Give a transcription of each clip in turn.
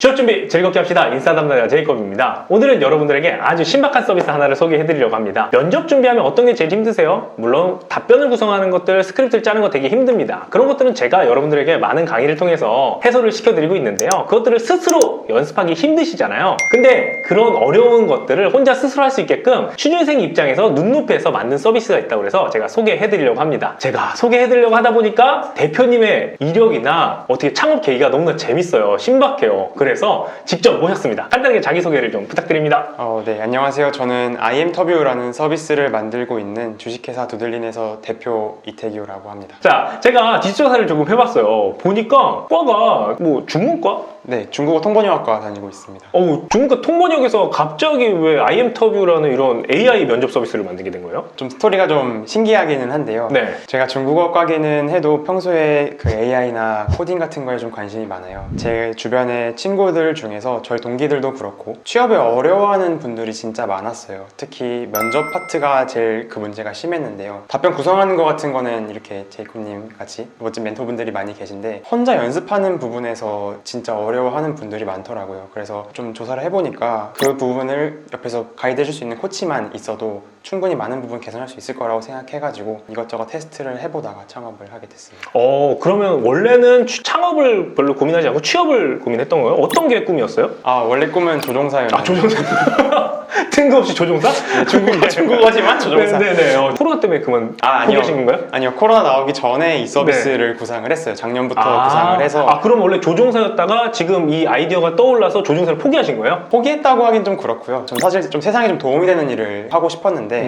취업 준비 즐겁게 합시다. 인싸 담당자 제이콥입니다. 오늘은 여러분들에게 아주 신박한 서비스 하나를 소개해드리려고 합니다. 면접 준비하면 어떤 게 제일 힘드세요? 물론 답변을 구성하는 것들, 스크립트를 짜는 거 되게 힘듭니다. 그런 것들은 제가 여러분들에게 많은 강의를 통해서 해소를 시켜드리고 있는데요. 그것들을 스스로 연습하기 힘드시잖아요. 근데 그런 어려운 것들을 혼자 스스로 할 수 있게끔 취준생 입장에서 눈높이에서 만든 서비스가 있다고 해서 제가 소개해드리려고 합니다. 제가 소개해드리려고 하다 보니까 대표님의 이력이나 어떻게 창업 계기가 너무나 재밌어요. 신박해요. 그래서 직접 모셨습니다. 간단하게 자기소개를 좀 부탁드립니다. 네, 안녕하세요. 저는 IM터뷰라는 서비스를 만들고 있는 주식회사 두들린에서 대표 이태규라고 합니다. 자, 제가 뒷조사를 조금 해봤어요. 보니까 과가 뭐 중문과? 네, 중국어 통번역과 다니고 있습니다. 중문과 통번역에서 갑자기 왜 IM터뷰라는 이런 AI 면접 서비스를 만들게 된 거예요? 좀 스토리가 좀 신기하기는 한데요. 네. 제가 중국어과기는 해도 평소에 그 AI나 코딩 같은 거에 좀 관심이 많아요. 제 주변의 친구들 중에서 저희 동기들도 그렇고 취업을 어려워하는 분들이 진짜 많았어요. 특히 면접 파트가 제일 그 문제가 심했는데요. 답변 구성하는 거 같은 거는 이렇게 제이콥님 같이 멋진 멘토분들이 많이 계신데 혼자 연습하는 부분에서 진짜 어려워하는 분들이 많더라고요. 그래서 좀 조사를 해보니까 그 부분을 옆에서 가이드 해줄 수 있는 코치만 있어도 충분히 많은 부분 개선할 수 있을 거라고 생각해가지고 이것저것 테스트를 해보다가 창업을 하게 됐습니다. 그러면 원래는 창업을 별로 고민하지 않고 취업을 고민했던 거예요? 어떤 게 꿈이었어요? 원래 꿈은 조종사였는데 조종사. 뜬금없이 조종사? 네, 중국어지만 조종사. 네네. 코로나 때문에 그만 포기하신 건가요? 아니요, 코로나 나오기 전에 이 서비스를 구상을 했어요. 작년부터 구상을 해서. 그럼 원래 조종사였다가 지금 이 아이디어가 떠올라서 조종사를 포기하신 거예요? 포기했다고 하긴 좀 그렇고요. 전 사실 좀 세상에 좀 도움이 되는 일을 하고 싶었는데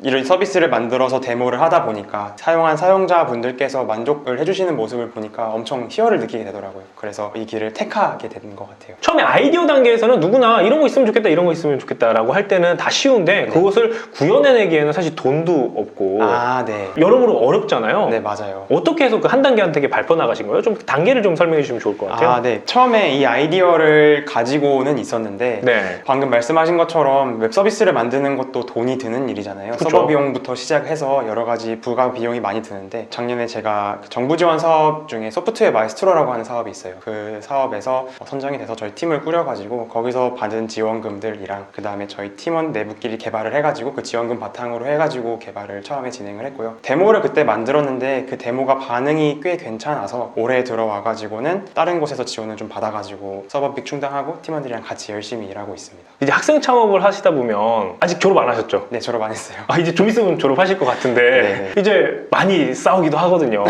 이런 서비스를 만들어서 데모를 하다 보니까 사용한 사용자분들께서 만족을 해주시는 모습을 보니까 엄청 희열을 느끼게 되더라고요. 그래서 이 길을 택하게 된 것 같아요. 처음에 아이디어 단계에서는 누구나 이런 거 있으면 좋겠다, 이런 거 있으면 좋겠다라고 할 때는 다 쉬운데 그것을 구현해내기에는 사실 돈도 없고 네. 여러모로 어렵잖아요. 네, 맞아요. 어떻게 해서 그 한 단계 한 단계 밟혀 나가신 거예요? 좀 단계를 좀 설명해 주시면 좋을 것 같아요. 네. 처음에 이 아이디어를 가지고는 있었는데 네. 방금 말씀하신 것처럼 웹 서비스를 만드는 것도 돈이 드는 일이잖아요. 그쵸. 서버 비용부터 시작해서 여러 가지 부가 비용이 많이 드는데 작년에 제가 정부 지원 사업 중에 소프트웨어 마에스트로라고 하는 사업이 있어요. 그 사업에서 선정이 돼서 저희 팀을 꾸려가지고 거기서 받은 지원금들이랑 그 다음에 저희 팀원 내부끼리 개발을 해가지고 그 지원금 바탕으로 해가지고 개발을 처음에 진행을 했고요. 데모를 그때 만들었는데 그 데모가 반응이 꽤 괜찮아서 올해 들어와가지고는 다른 곳에서 지원을 좀 받아가지고 서버비 충당하고 팀원들이랑 같이 열심히 일하고 있습니다. 이제 학생 창업을 하시다 보면 아직 졸업 안 하셨죠? 네, 졸업 안 했어요. 이제 좀 있으면 졸업하실 것 같은데 네네. 이제 많이 싸우기도 하거든요.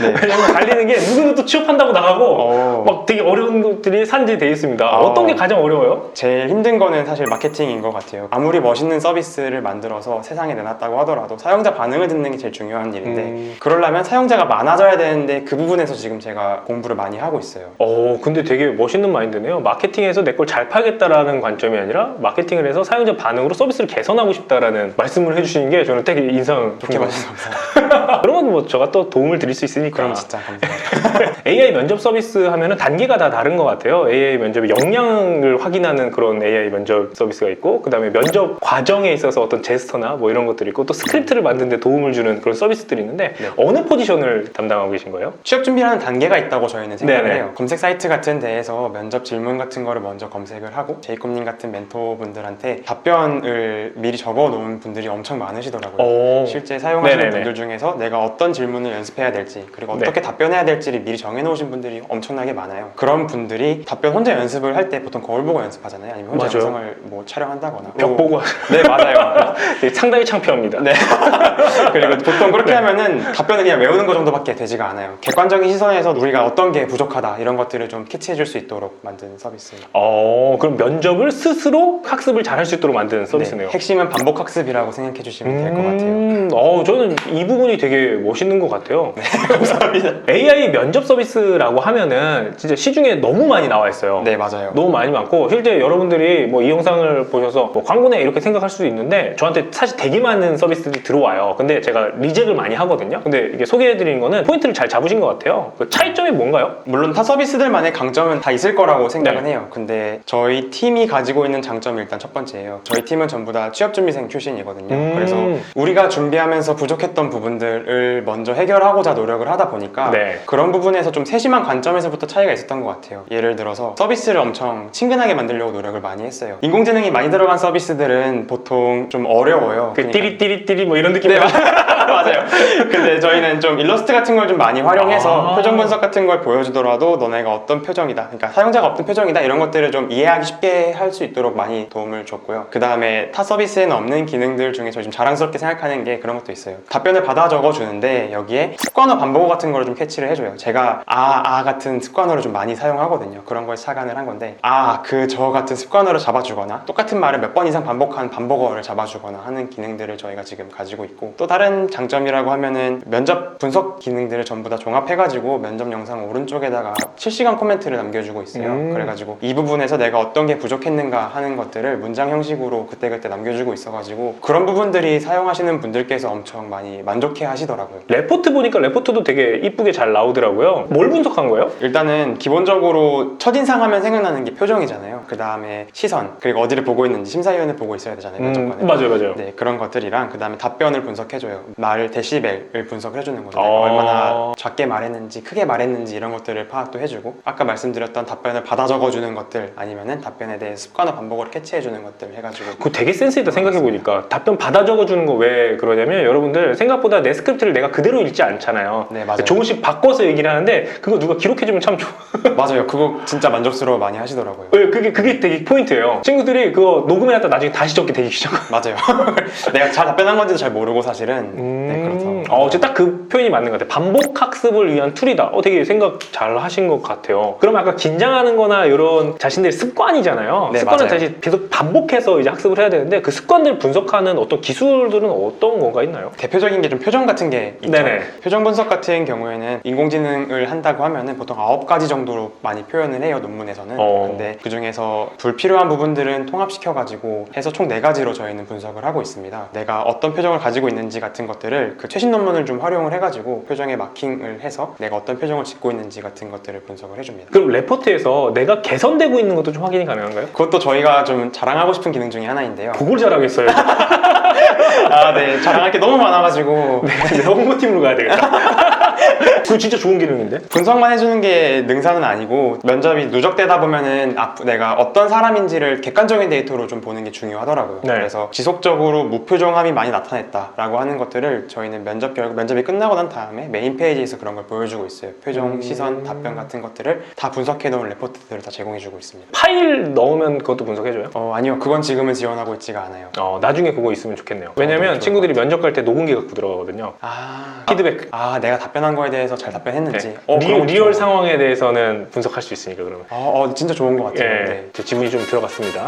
네. 왜냐면 달리는 게 누구는 또 취업한다고 나가고 막 되게 어려운 것들이 산재되어 있습니다. 어떤 게 가장 어려워요? 제일 힘든 거는 사실 마케팅인 것 같아요. 아무리 멋있는 서비스를 만들어서 세상에 내놨다고 하더라도 사용자 반응을 듣는 게 제일 중요한 일인데 그러려면 사용자가 많아져야 되는데 그 부분에서 지금 제가 공부를 많이 하고 있어요. 근데 되게 멋있는 마인드네요. 마케팅에서 내 걸 잘 팔겠다라는 관점이 아니라 마케팅을 해서 사용자 반응으로 서비스를 개선하고 싶다라는 말씀을 해주시는 게 저는 되게 인상 좋게 깊은 봐주셔서 그런 건 뭐 제가 또 도움을 드릴 수 있으니까. 그럼 진짜 감사합니다. AI 면접 서비스 하면은 단계가 다 다른 것 같아요. AI 면접의 역량을 확인하는 그런 AI 면접 서비스가 있고 그 다음에 면접 과정에 있어서 어떤 제스처나 뭐 이런 것들이 있고 또 스크립트를 만드는 데 도움을 주는 그런 서비스들이 있는데 어느 포지션을 담당하고 계신 거예요? 취업 준비라는 단계가 있다고 저희는 생각을 네네. 해요. 검색 사이트 같은 데에서 면접 질문 같은 거를 먼저 검색을 하고 제이콥님 같은 멘토분들한테 답변을 미리 적어 놓은 분들이 엄청 많으시더라고요. 실제 사용하시는 네네네. 분들 중에서 내가 어떤 질문을 연습해야 될지 그리고 어떻게 답변해야 될지를 미리 정해 놓으신 분들이 엄청나게 많아요. 그런 분들이 답변 혼자 연습을 할 때 보통 거울 보고 연습하잖아요. 아니면 혼자 맞아요. 영상을 뭐 촬영한다거나 벽 보고 네, 맞아요. 되게 상당히 창피합니다. 네. 그리고 보통 그렇게 하면은 답변을 그냥 외우는 거 정도밖에 되지가 않아요. 객관적인 시선에서 우리가 어떤 게 부족하다 이런 것들을 좀 캐치해 줄 수 있도록 만든 서비스입니다. 그럼 면접을 스스로 학습을 잘 할 수 있도록 만드는 서비스네요. 네, 핵심은 반복 학습이라고 생각해 주시면 될 것 같아요. 저는 이 부분이 되게 멋있는 것 같아요. 네, 감사합니다. AI 면접 서비스라고 하면은 진짜 시중에 너무 많이 나와 있어요. 네, 맞아요. 너무 많이 많고 실제 여러분들이 뭐 이 영상을 보셔서 뭐 광고네 이렇게 생각할 수도 있는데 저한테 사실 되게 많은 서비스들이 들어와요. 근데 제가 리젝을 많이 하거든요. 근데 이게 소개해드리는 거는 포인트를 잘 잡으신 것 같아요. 그 차이점이 뭔가요? 물론 타 서비스들만의 강점은 다 있을 거라고 생각은 네. 해요. 근데 저희 팀이 가지고 있는 장점이 일단 첫 번째예요. 저희 팀은 전부 다 취업준비생 출신이거든요. 그래서 우리가 준비하면서 부족했던 부분들을 부분들을 먼저 해결하고자 노력을 하다 보니까 네. 그런 부분에서 좀 세심한 관점에서부터 차이가 있었던 것 같아요. 예를 들어서 서비스를 엄청 친근하게 만들려고 노력을 많이 했어요. 인공지능이 많이 들어간 서비스들은 보통 좀 어려워요. 그 그러니까- 띠리띠리띠리 뭐 이런 느낌. 네, 맞아요. 근데 저희는 좀 일러스트 같은 걸 좀 많이 활용해서 아. 표정 분석 같은 걸 보여주더라도 너네가 어떤 표정이다, 그러니까 사용자가 어떤 표정이다 이런 것들을 좀 이해하기 쉽게 할 수 있도록 많이 도움을 줬고요. 그 다음에 타 서비스에는 없는 기능들 중에 저 좀 자랑스럽게 생각하는 게 그런 것도 있어요. 답변을 받아 적어주는데 여기에 습관어 반복어 같은 걸 좀 캐치를 해줘요. 제가 같은 습관어를 좀 많이 사용하거든요. 그런 걸 착안을 한 건데 저 같은 습관어를 잡아주거나 똑같은 말을 몇 번 이상 반복한 반복어를 잡아주거나 하는 기능들을 저희가 지금 가지고 있고, 또 다른 장점이라고 하면은 면접 분석 기능들을 전부 다 종합해가지고 면접 영상 오른쪽에다가 실시간 코멘트를 남겨주고 있어요. 그래가지고 이 부분에서 내가 어떤 게 부족했는가 하는 것들을 문장 형식으로 그때그때 남겨주고 있어가지고 그런 부분들이 사용하시는 분들께서 엄청 많이 만족해 하시더라고요. 레포트 보니까 레포트도 되게 이쁘게 잘 나오더라고요. 뭘 분석한 거예요? 일단은 기본적으로 첫인상 하면 생각나는 게 표정이잖아요. 그 다음에 시선, 그리고 어디를 보고 있는지 심사위원을 보고 있어야 되잖아요. 면접관은. 맞아요. 네, 그런 것들이랑 그 다음에 답변을 분석해줘요. 말 데시벨을 분석을 해주는 거죠. 내가 아. 얼마나 작게 말했는지 크게 말했는지 이런 것들을 파악도 해주고, 아까 말씀드렸던 답변을 받아 적어주는 것들 아니면은 답변에 대해 습관화 반복을 캐치해주는 것들 해가지고. 그거 되게 센스 있다 생각해보니까. 답변 받아 적어주는 거 왜 그러냐면 여러분들 생각보다 내 스크립트를 내가 그대로 읽지 않잖아요. 네, 맞아요. 조금씩 바꿔서 얘기를 하는데 그거 누가 기록해주면 참 좋아. 맞아요. 그거 진짜 만족스러워 많이 하시더라고요. 그게 되게 포인트예요. 친구들이 그거 녹음해놨다 나중에 다시 적게 되게 귀찮아. 맞아요. 내가 잘 답변한 건지도 잘 모르고 사실은. 네, 그렇죠. 딱 그 표현이 맞는 것 같아요. 반복 학습을 위한 툴이다. 되게 생각 잘 하신 것 같아요. 그럼 아까 긴장하는 거나 이런 자신들의 습관이잖아요. 네, 습관을 맞아요. 다시 계속 반복해서 이제 학습을 해야 되는데 그 습관들을 분석하는 어떤 기술들은 어떤 건가 있나요? 대표적인 게 좀 표정 같은 게 있죠. 네네. 표정 분석 같은 경우에는 인공지능을 한다고 하면은 보통 9가지 정도로 많이 표현을 해요, 논문에서는. 근데 그 중에서 불필요한 부분들은 통합시켜가지고 해서 총 4가지로 저희는 분석을 하고 있습니다. 내가 어떤 표정을 가지고 있는지 같은 것들을 그 최신 논문을 좀 활용을 해가지고 표정에 마킹을 해서 내가 어떤 표정을 짓고 있는지 같은 것들을 분석을 해줍니다. 그럼 레포트에서 내가 개선되고 있는 것도 좀 확인이 가능한가요? 그것도 저희가 좀 자랑하고 싶은 기능 중에 하나인데요. 그걸 잘하겠어요. 네. 자랑할 게 너무 많아가지고. 네, 홍보팀으로 가야 되겠다. 그거 진짜 좋은 기능인데? 분석만 해주는 게 능사는 아니고 면접이 누적되다 보면은 내가 어떤 사람인지를 객관적인 데이터로 좀 보는 게 중요하더라고요. 네. 그래서 지속적으로 무표정함이 많이 나타냈다라고 하는 것들을 저희는 면접이 끝나고 난 다음에 메인 페이지에서 그런 걸 보여주고 있어요. 표정, 시선, 답변 같은 것들을 다 분석해 놓은 레포트들을 다 제공해주고 있습니다. 파일 넣으면 그것도 분석해줘요? 아니요, 그건 지금은 지원하고 있지가 않아요. 나중에 그거 있으면 좋겠네요. 왜냐면 좋을 친구들이 면접 갈 때 녹음기 갖고 들어가거든요. 피드백. 내가 답변한 거에 대해서 잘 답변했는지. 네. 그런 것도 리얼 좋아요. 상황에 대해서는 분석할 수 있으니까 그러면. 진짜 좋은 것 같아요. 예, 네. 제 지분이 좀 들어갔습니다.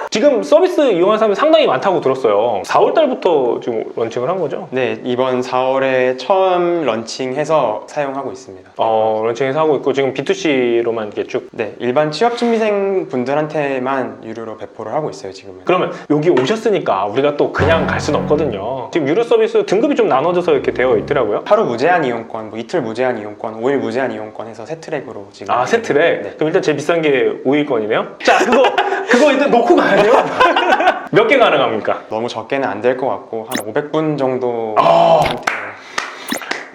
지금 서비스 이용하는 사람이 상당히 많다고 들었어요. 4월 달부터 지금 런칭을 한 거죠? 네, 이번 4월에 처음 런칭해서 사용하고 있습니다. 런칭해서 하고 있고 지금 B2C로만 이렇게 쭉. 네, 일반 취업준비생 분들한테만 유료로 배포를 하고 있어요, 지금은. 그러면 여기 오셨으니까 우리가 또 그냥 갈 수는 없거든요. 지금 유료 서비스 등급이 좀 나눠져서 이렇게 되어 있더라고요. 하루 무제한 이용권, 뭐 이틀 무제한 이용권, 5일 무제한 이용권 해서 세 트랙으로 지금. 세 트랙? 네. 그럼 일단 제일 비싼 게 5일권이네요? 자, 그거 일단 놓고 가야 돼요? 몇 개 가능합니까? 너무 적게는 안 될 것 같고 한 500분 정도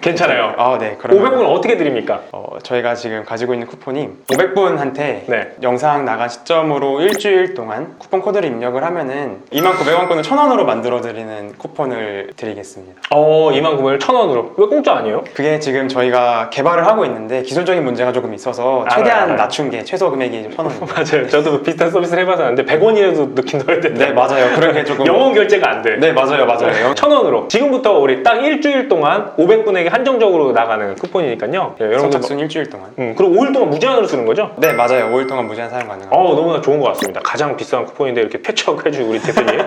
괜찮아요. 네, 그러면 500분 어떻게 드립니까? 저희가 지금 가지고 있는 쿠폰이 500분한테 네. 영상 나간 시점으로 일주일 동안 쿠폰 코드를 입력을 하면은 29,000원권을 1,000원으로 만들어 드리는 쿠폰을 드리겠습니다. 29,000원을 1,000원으로. 왜 공짜 아니에요? 그게 지금 저희가 개발을 하고 있는데 기술적인 문제가 조금 있어서 최대한 알아요. 낮춘 게 최소 금액이 1,000원입니다. 맞아요. 저도 비슷한 서비스를 해봐서 아는데 100원이라도 넣긴 넣어야 된다. 네, 맞아요. 그런 게 조금 영원 결제가 안 돼. 네, 맞아요. 1,000원으로. 지금부터 우리 딱 일주일 동안 500분에게 한정적으로 나가는 쿠폰이니까요. 네, 여러분들. 선착순 일주일 동안. 그리고 5일 동안 무제한으로 쓰는 거죠? 네, 맞아요. 5일 동안 무제한 사용 가능합니다. 너무나 좋은 것 같습니다. 가장 비싼 쿠폰인데 이렇게 퇴척해주고 우리 대표님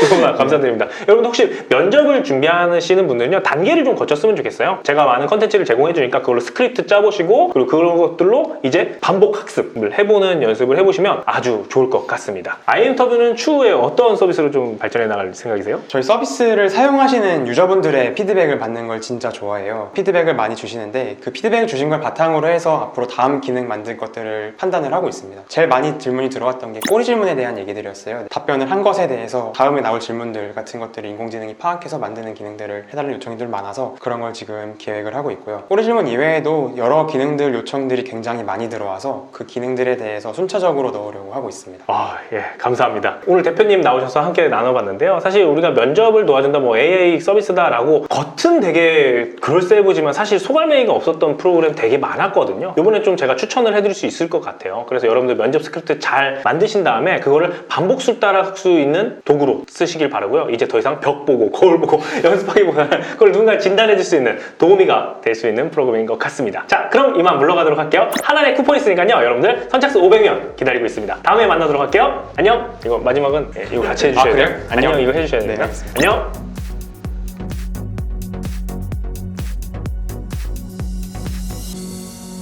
너무나 감사드립니다. 여러분 혹시 면접을 준비하시는 분들은요 단계를 좀 거쳤으면 좋겠어요. 제가 많은 컨텐츠를 제공해주니까 그걸로 스크립트 짜보시고 그리고 그런 것들로 이제 반복 학습을 해보는 연습을 해보시면 아주 좋을 것 같습니다. 아이인터뷰는 추후에 어떤 서비스로 좀 발전해 나갈 생각이세요? 저희 서비스를 사용하시는 유저분들의 피드백을 받는 걸 진짜 좋아해요. 있어요. 피드백을 많이 주시는데 그 피드백을 주신 걸 바탕으로 해서 앞으로 다음 기능 만들 것들을 판단을 하고 있습니다. 제일 많이 질문이 들어왔던 게 꼬리 질문에 대한 얘기들이었어요. 답변을 한 것에 대해서 다음에 나올 질문들 같은 것들을 인공지능이 파악해서 만드는 기능들을 해달라는 요청들이 많아서 그런 걸 지금 계획을 하고 있고요. 꼬리 질문 이외에도 여러 기능들 요청들이 굉장히 많이 들어와서 그 기능들에 대해서 순차적으로 넣으려고 하고 있습니다. 예, 감사합니다. 오늘 대표님 나오셔서 함께 나눠봤는데요. 사실 우리가 면접을 도와준다, 뭐 AI 서비스다라고 겉은 되게 그럴싸해 보이지만 사실 소갈매기가 없었던 프로그램 되게 많았거든요. 이번에 좀 제가 추천을 해드릴 수 있을 것 같아요. 그래서 여러분들 면접 스크립트 잘 만드신 다음에 그거를 반복수 따라할 수 있는 도구로 쓰시길 바라고요. 이제 더 이상 벽 보고 거울 보고 연습하기보다는 그걸 누군가 진단해줄 수 있는 도우미가 될 수 있는 프로그램인 것 같습니다. 자, 그럼 이만 물러가도록 할게요. 하나의 쿠폰 있으니까요. 여러분들 선착순 500명 기다리고 있습니다. 다음에 만나도록 할게요. 안녕. 이거 마지막은 이거 같이 해주셔야 돼요. 그래요? 안녕. 이거 해주셔야 네, 됩니다. 알겠습니다. 안녕.